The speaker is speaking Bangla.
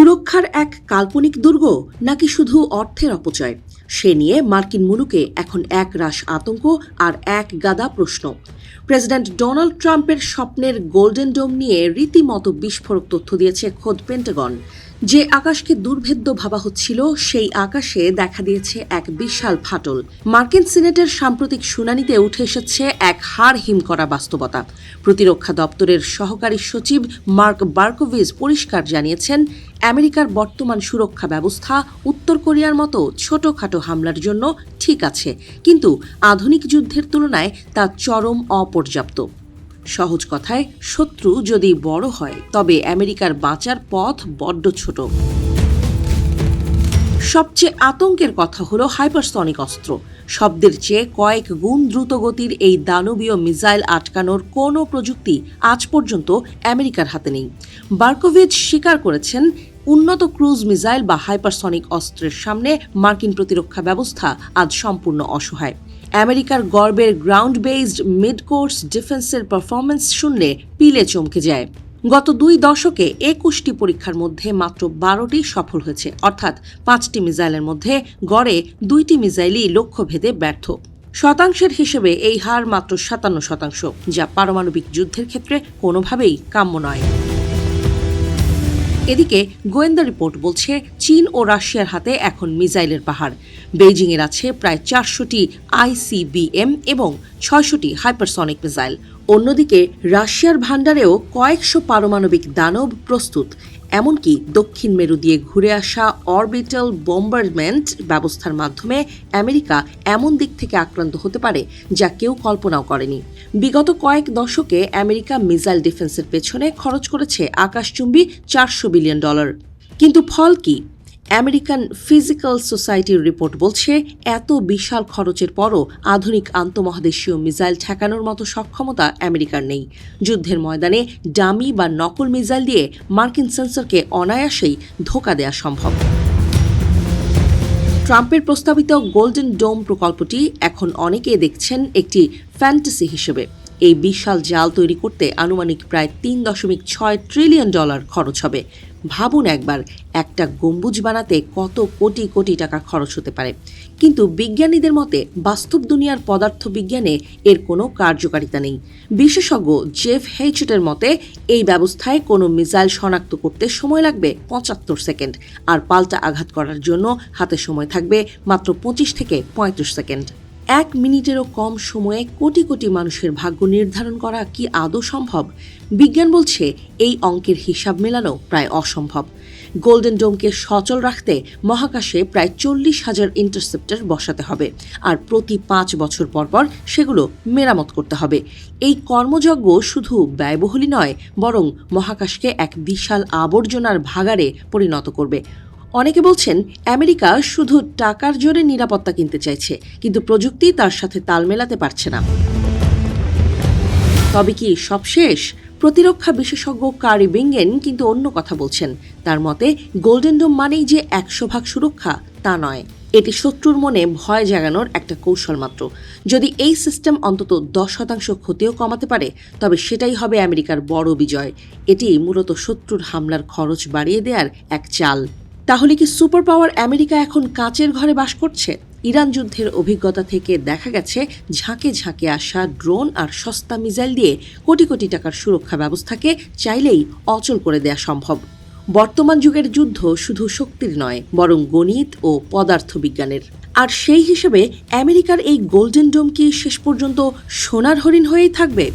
সুরক্ষার এক কাল্পনিক দুর্গ নাকি শুধু অর্থের অপচয়, সে নিয়ে মার্কিন মুলুকে এখন এক রাশ আতঙ্ক আর এক গাদা প্রশ্ন। প্রেসিডেন্ট ডোনাল্ড ট্রাম্পের স্বপ্নের গোল্ডেন ডোম নিয়ে রীতিমতো বিস্ফোরক তথ্য দিয়েছে খোদ পেন্টাগন। যে আকাশকে দুর্ভেদ্য ভাবা হচ্ছিল, সেই আকাশে দেখা দিয়েছে এক বিশাল ফাটল। মার্কিন সিনেটের সাম্প্রতিক শুনানিতে উঠে এসেছে এক হাড় হিম করা বাস্তবতা। প্রতিরক্ষা দপ্তরের সহকারী সচিব মার্ক বার্কোভিজ পরিষ্কার জানিয়েছেন, আমেরিকার বর্তমান সুরক্ষা ব্যবস্থা উত্তর কোরিয়ার মতো ছোটখাটো হামলার জন্য ঠিক আছে, কিন্তু আধুনিক যুদ্ধের তুলনায় তা চরম অপর্যাপ্ত। সহজ কথায়, শত্রু যদি বড় হয় তবে আমেরিকার বাঁচার পথ বড্ড ছোট। সবচেয়ে আতঙ্কের কথা হলো হাইপারসনিক অস্ত্র। শব্দের চেয়ে কয়েক গুণ দ্রুতগতির এই দানবীয় মিসাইল আটকানোর কোনো প্রযুক্তি আজ পর্যন্ত আমেরিকার হাতে নেই। বার্কোভিচ স্বীকার করেছেন, উন্নত ক্রুজ মিসাইল বা হাইপারসনিক অস্ত্রের সামনে মার্কিন প্রতিরক্ষা ব্যবস্থা আজ সম্পূর্ণ অসহায়। আমেরিকার গর্বের গ্রাউন্ড বেসড মিড কোর্স ডিফেন্সের পারফরমেন্স শুনলে পিলে চমকে যায়। গত 2 দশকে 21টি পরীক্ষার মধ্যে মাত্র 12টি সফল হয়েছে, অর্থাৎ 5টি মিসাইলের মধ্যে গড়ে 2টি মিসাইলই লক্ষ্যভেদে ব্যর্থ। শতাংশের হিসেবে এই হার মাত্র 57%, যা পারমাণবিক যুদ্ধের ক্ষেত্রে কোনোভাবেই কাম্য নয়। এদিকে গোয়েন্দা রিপোর্ট বলছে, চীন ও রাশিয়ার হাতে এখন মিসাইলের পাহাড়। বেইজিংয়ের আছে প্রায় 400টি ICBM এবং 600টি হাইপারসনিক মিসাইল। অন্যদিকে রাশিয়ার ভান্ডারেও কয়েকশো পারমাণবিক দানব প্রস্তুত। এমনকি দক্ষিণ মেরু দিয়ে ঘুরে আসা অরবিটাল বোম্বারমেন্ট ব্যবস্থার মাধ্যমে আমেরিকা এমন দিক থেকে আক্রান্ত হতে পারে যা কেউ কল্পনাও করেনি। বিগত কয়েক দশকে আমেরিকা মিসাইল ডিফেন্সের পেছনে খরচ করেছে আকাশচুম্বী $400 বিলিয়ন। কিন্তু ফল কি? আমেরিকান ফিজিক্যাল সোসাইটির রিপোর্ট বলছে, এত বিশাল খরচের পরও আধুনিক আন্তঃমহাদেশীয় মিসাইল ঠেকানোর মতো সক্ষমতা আমেরিকার নেই। যুদ্ধের ময়দানে ডামি বা নকল মিসাইল দিয়ে মার্কিন সেন্সরকে অনায়াসেই ধোঁকা দেওয়া সম্ভব। ট্রাম্পের প্রস্তাবিত গোল্ডেন ডোম প্রকল্পটি এখন অনেকেই দেখছেন একটি ফ্যান্টাসি হিসেবে। এই বিশাল জাল তৈরি করতে আনুমানিক প্রায় $3.6 ট্রিলিয়ন খরচ হবে। ভাবুন একবার, একটা গম্বুজ বানাতে কত কোটি কোটি টাকা খরচ হতে পারে। কিন্তু বিজ্ঞানীদের মতে বাস্তব দুনিয়ার পদার্থবিজ্ঞানে এর কোনো কার্যকারিতা নেই। বিশেষজ্ঞ জেফ হেইচেটের মতে, এই ব্যবস্থায় কোনো মিসাইল শনাক্ত করতে সময় লাগবে 75 সেকেন্ড, আর পাল্টা আঘাত করার জন্য হাতে সময় থাকবে মাত্র 25 থেকে 35 সেকেন্ড। 1 মিনিটেরও কম সময়ে কোটি কোটি মানুষের ভাগ্য নির্ধারণ করা কি আদৌ সম্ভব? বিজ্ঞান বলছে, এই অঙ্কের হিসাব মেলানো প্রায় অসম্ভব। গোল্ডেন ডোমকে সচল রাখতে মহাকাশে প্রায় 40,000 ইন্টারসেপ্টর বসাতে হবে, আর প্রতি 5 বছর পর পর সেগুলো মেরামত করতে হবে। এই কর্মযজ্ঞ শুধু ব্যয়বহুলই নয়, বরং মহাকাশকে এক বিশাল আবর্জনার ভাগাড়ে পরিণত করবে। অনেকে বলছেন, আমেরিকা শুধু টাকার জোরে নিরাপত্তা কিনতে চাইছে, কিন্তু প্রযুক্তি তার সাথে তাল মেলাতে পারছে না। তবে কি সব শেষ? প্রতিরক্ষা বিশেষজ্ঞ কারি বিঙ্গেন কিন্তু অন্য কথা বলছেন। তার মতে, গোল্ডেন ডোম মানেই যে 100% সুরক্ষা তা নয়। এটি শত্রুর মনে ভয় জাগানোর একটা কৌশল মাত্র। যদি এই সিস্টেম অন্তত 10% ক্ষতিও কমাতে পারে, তবে সেটাই হবে আমেরিকার বড় বিজয়। এটি মূলত শত্রুর হামলার খরচ বাড়িয়ে দেওয়ার এক চাল। তাহলে কি সুপার পাওয়ার আমেরিকা এখন কাচের ঘরে বাস করছে? ইরান যুদ্ধের অভিজ্ঞতা থেকে দেখা গেছে, ঝাঁকে ঝাঁকে আসা ড্রোন আর সস্তা মিসাইল দিয়ে কোটি কোটি টাকার সুরক্ষা ব্যবস্থাকে চাইলেই অচল করে দেয়া সম্ভব। বর্তমান যুগের যুদ্ধ শুধু শক্তির নয়, বরং গণিত ও পদার্থবিজ্ঞানের। আর সেই হিসেবে আমেরিকার এই গোল্ডেন ডোম কি শেষ পর্যন্ত সোনার হরিণ হয়েই থাকবে?